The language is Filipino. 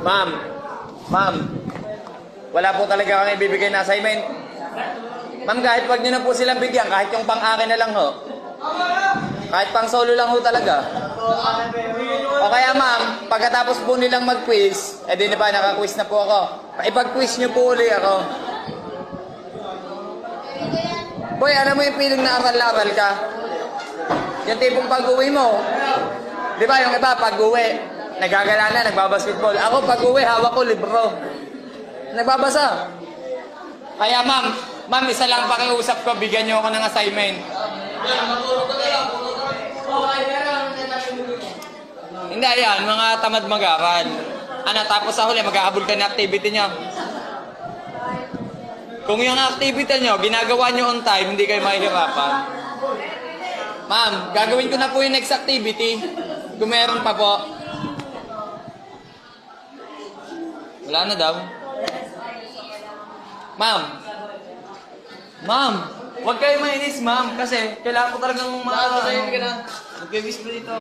Ma'am, ma'am, wala po talaga kang ibibigay na assignment. Ma'am, kahit wag nyo na po silang bigyan, kahit yung pang-akin na lang ho. Kahit pang solo lang ho talaga. O kaya ma'am, pagkatapos po nilang mag-quiz, eh di na ba, naka-quiz na po ako. Ipag-quiz nyo po uli ako. Boy, alam mo yung feeling na aral-aral ka? Yung tipong pag-uwi mo. Di ba yung iba, pag-uwi, nagagala na, nagbabasketball. Ako pag-uwi, hawak ko libro. Nagbabasa. Kaya ma'am, isa lang pakiusap ko, bigyan nyo ako ng assignment. Hindi, yan, mga tamad mag-aral. Ano, tapos sa huli, mag-ahabol ka ng activity nyo. Kung yung activity nyo, ginagawa nyo on time, hindi kayo mahihirapan. Ma'am, gagawin ko na po yung next activity. Kung meron pa po. Wala na daw. Ma'am, huwag kayo mainis, ma'am. Kasi kailangan ko talagang Bakit ka na? Mag-wish mo dito.